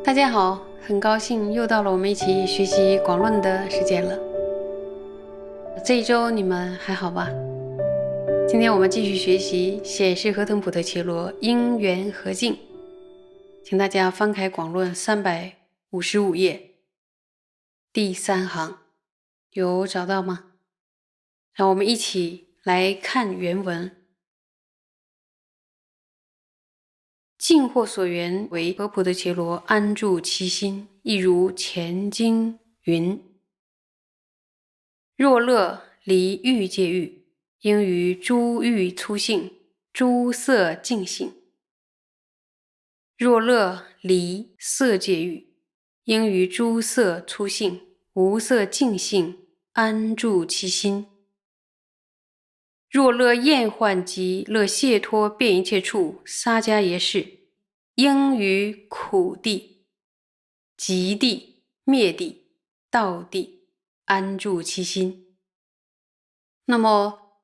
大家好，很高兴又到了我们一起学习广论的时间了。这一周你们还好吧？今天我们继续学习显示河腾普特伽罗因缘和境，请大家翻开广论355页第3行，有找到吗？让我们一起来看原文。境或所缘为河普特伽罗安住其心，亦如前经云：若乐离欲界欲，应于诸欲粗性，诸色净性；若乐离色界欲，应于诸色粗性，无色净性，安住其心。若乐厌患及乐解脱遍一切处沙迦耶识，应于苦地、极地、灭地、道地安住其心。那么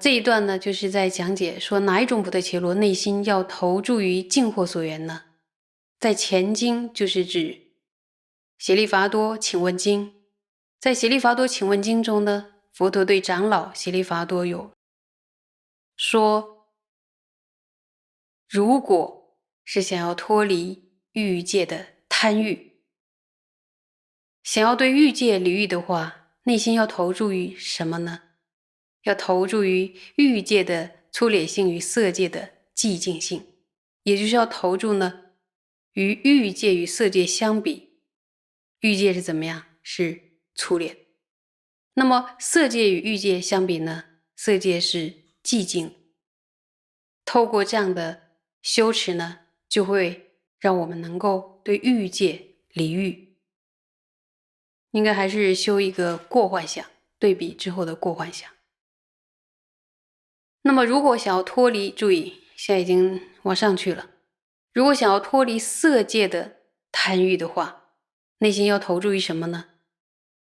这一段呢，就是在讲解说哪一种普特伽罗内心要投注于境或所缘呢？在前经就是指协利伐多请问经，在协利伐多请问经中呢，佛陀对长老协利伐多有说，如果是想要脱离欲界的贪欲，想要对欲界离欲的话，内心要投注于什么呢？要投注于欲界的粗劣性与色界的寂静性，也就是要投注呢，与欲界与色界相比，欲界是怎么样？是粗劣。那么色界与欲界相比呢？色界是寂静。透过这样的修持呢，就会让我们能够对欲界离欲。应该还是修一个过幻想，对比之后的过幻想。那么如果想要脱离，注意现在已经往上去了，如果想要脱离色界的贪欲的话，内心要投注于什么呢？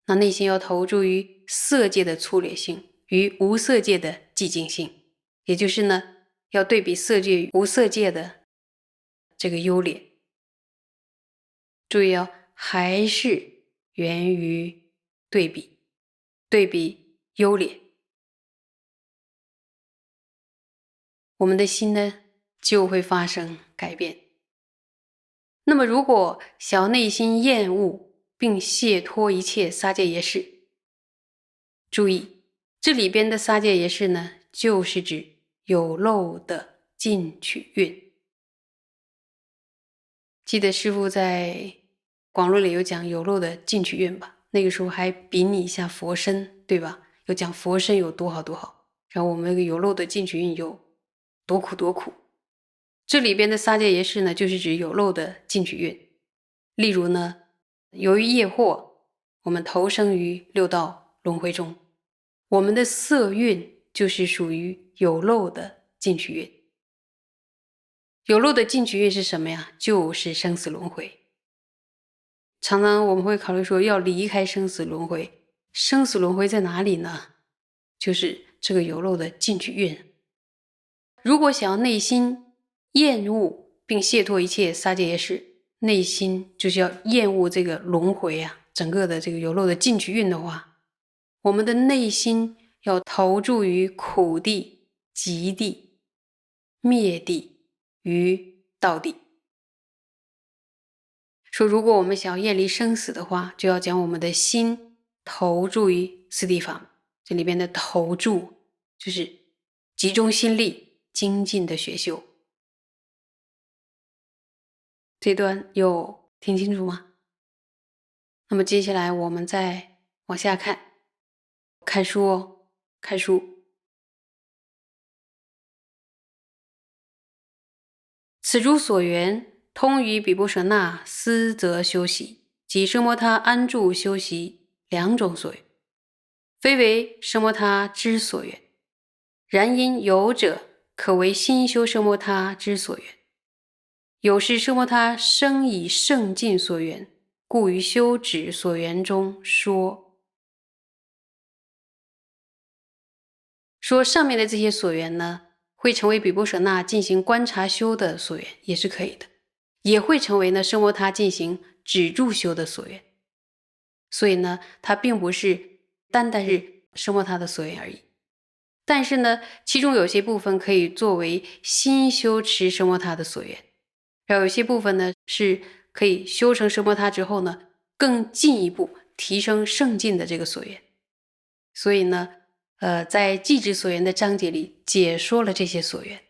那内心要投注于色界的粗劣性与无色界的寂静性，也就是呢，要对比色界与无色界的这个优劣。注意还是源于对比优劣，我们的心呢就会发生改变。那么如果想要内心厌恶并解脱一切沙迦耶识，注意这里边的沙迦耶识呢，就是指有漏的进取运。记得师父在广论里有讲有漏的进取运吧，那个时候还比拟一下佛身，对吧？有讲佛身有多好多好，然后我们那个有漏的进取运有多苦多苦。这里边的沙迦耶识呢，就是指有漏的进取运。例如呢，由于业惑，我们投生于六道轮回中，我们的色运就是属于有漏的进取运。有漏的进取运是什么呀？就是生死轮回。常常我们会考虑说要离开生死轮回，生死轮回在哪里呢？就是这个有漏的进取运。如果想要内心厌恶并解脱一切沙迦耶识，内心就是要厌恶这个轮回啊，整个的这个有漏的进取运的话，我们的内心要投注于苦地、极地、灭地与道地。说如果我们想要厌离生死的话，就要将我们的心投注于四谛法。这里边的投注就是集中心力精进的学修。这段有听清楚吗？那么接下来我们再往下看，看书哦，看书。此诸所缘，通于毗婆舍那思则修习，即奢摩他安住修习两种所缘，非为奢摩他之所缘，然因有者可为心修奢摩他之所缘，有是奢摩他生以胜尽所缘，故于修止所缘中说上面的这些所缘呢，会成为毗婆舍那进行观察修的所缘，也是可以的。也会成为呢声波他进行止住修的所缘。所以呢，它并不是单单是声波他的所缘而已。但是呢，其中有些部分可以作为新修持声波他的所缘，然后有些部分呢是可以修成声波他之后呢，更进一步提升圣境的这个所缘。所以呢，在寂止所缘的章节里解说了这些所缘。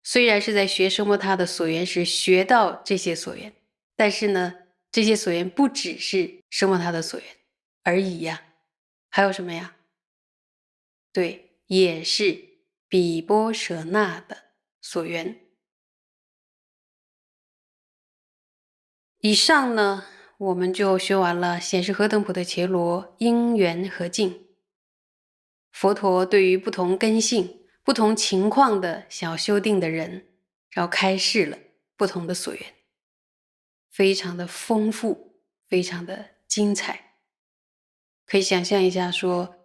虽然是在学声波他的所缘时学到这些所缘，但是呢，这些所缘不只是声波他的所缘而已呀，还有什么呀？对，也是比波舍那的所缘。以上呢，我们就学完了显示何等普特伽罗因缘和境。佛陀对于不同根性、不同情况的想要修定的人，然后开示了不同的所缘，非常的丰富，非常的精彩。可以想象一下说，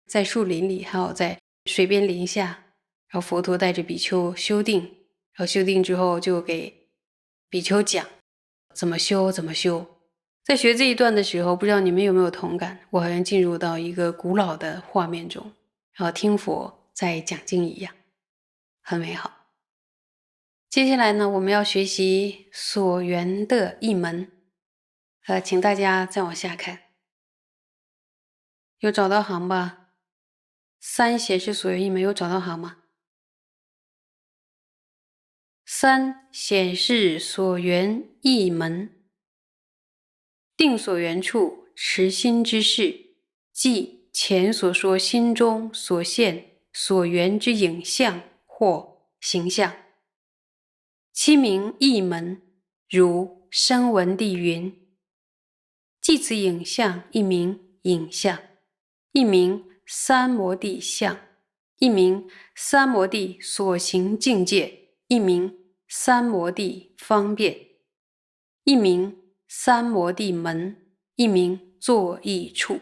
在树林里，还有在水边林下，然后佛陀带着比丘修定，然后修定之后就给比丘讲怎么修怎么修。在学这一段的时候，不知道你们有没有同感，我好像进入到一个古老的画面中，然后听佛在讲经一样，很美好。接下来呢，我们要学习所缘的一门，请大家再往下看，有找到行吧？3显示所缘一门有找到行吗？3显示所缘一门，定所缘处持心之事，即前所说心中所现所缘之影像或形象。其名一门，如声闻地云：即此影像，一名影像，一名三摩地相，一名三摩地所行境界，一名三摩地方便，一名三摩地门，一名作意处，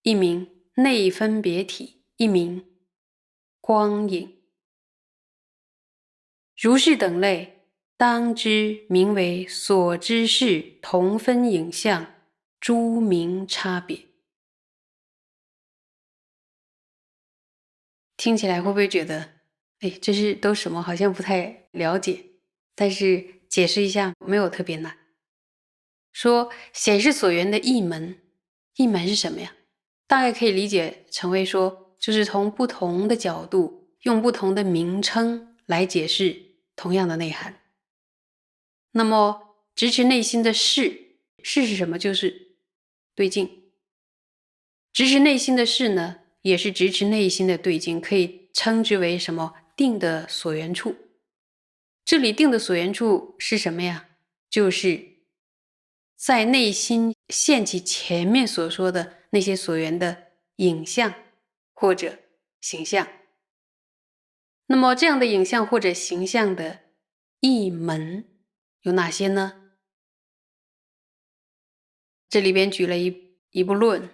一名内分别体，一名光影。如是等类，当知名为所知识同分影像诸名差别。听起来会不会觉得，这是都什么？好像不太了解。但是解释一下，没有特别难。说显示所缘的一门，一门是什么呀？大概可以理解成为说，就是从不同的角度，用不同的名称来解释同样的内涵。那么直持内心的事是什么？就是对境。直持内心的事呢，也是直持内心的对境，可以称之为什么？定的所缘处。这里定的所缘处是什么呀？就是在内心现起前面所说的那些所缘的影像或者形象。那么这样的影像或者形象的一门有哪些呢？这里边举了一部论，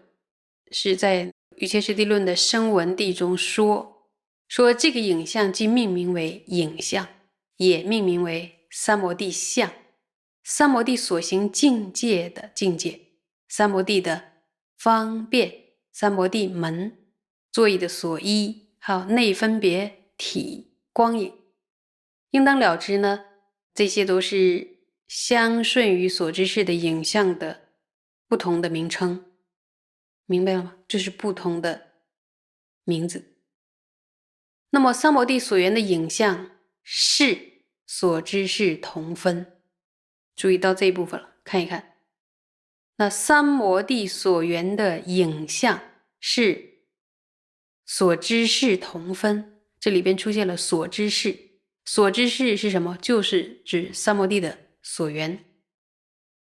是在瑜伽师地论的声闻地中说这个影像既命名为影像，也命名为三摩地相，三摩地所行境界的境界，三摩地的方便，三摩地门，作意的所依，还有内分别体光影。应当了知呢，这些都是相顺于所知识的影像的不同的名称，明白了吗？这是不同的名字。那么三摩地所缘的影像是所知识同分，注意到这一部分了，看一看。那三摩地所缘的影像是所知识同分，这里边出现了所知识。所知识是什么？就是指三摩地的所缘。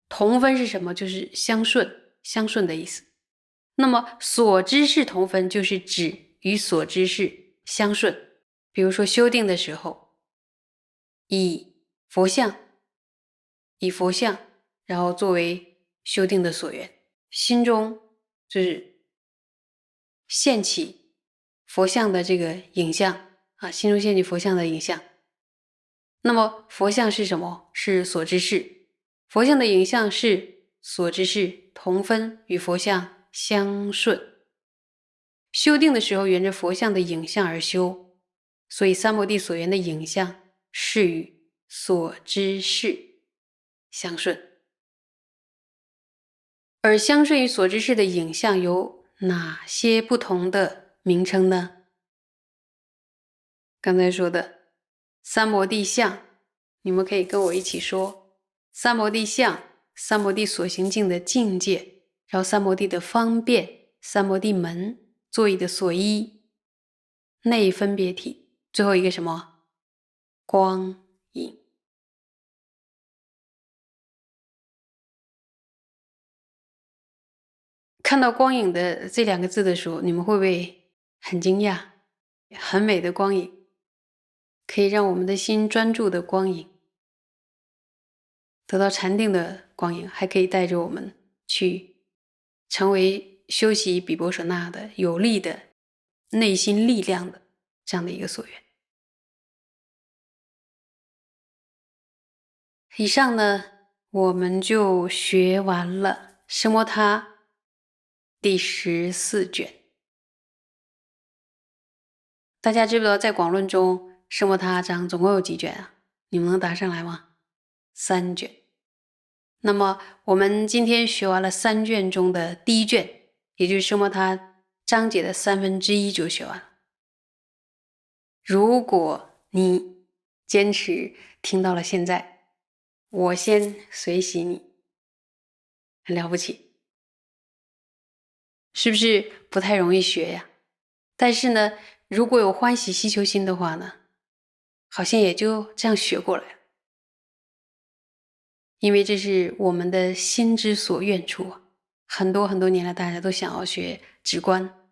同分是什么？就是相顺，相顺的意思。那么所知识同分就是指与所知识相顺。比如说修定的时候，以佛像，然后作为修定的所缘，心中就是现起佛像的这个影像啊，心中现起佛像的影像。那么佛像是什么？是所知识。佛像的影像是所知识，同分与佛像相顺。修定的时候，沿着佛像的影像而修，所以三摩地所缘的影像是与所知识相顺。而相顺与所知识的影像有哪些不同的名称呢？刚才说的三摩地相，你们可以跟我一起说：三摩地相、三摩地所行境的境界，然后三摩地的方便、三摩地门、座椅的所依、内分别体，最后一个什么？光影。看到光影的这两个字的时候，你们会不会很惊讶？很美的光影，可以让我们的心专注的光影，得到禅定的光影，还可以带着我们去成为修习毗婆舍那的有力的内心力量的这样的一个所缘。以上呢，我们就学完了奢摩他第14卷。大家知不知道在广论中奢摩他章总共有几卷啊？你们能答上来吗？3卷。那么我们今天学完了3卷中的第1卷，也就是奢摩他章节的1/3就学完了。如果你坚持听到了现在，我先随喜你，很了不起，是不是不太容易学呀？但是呢，如果有欢喜希求心的话呢，好像也就这样学过来了。因为这是我们的心之所愿处啊，很多很多年来大家都想要学止观，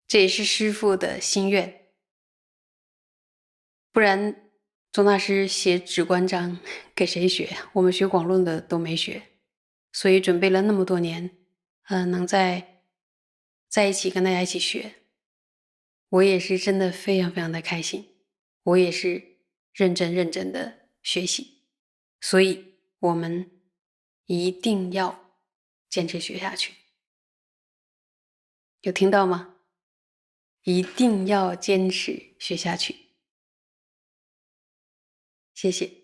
这也是师父的心愿。不然宗大师写止观章给谁学？我们学广论的都没学，所以准备了那么多年，能在一起跟大家一起学，我也是真的非常非常的开心，我也是认真的学习，所以我们一定要坚持学下去。有听到吗？一定要坚持学下去。谢谢。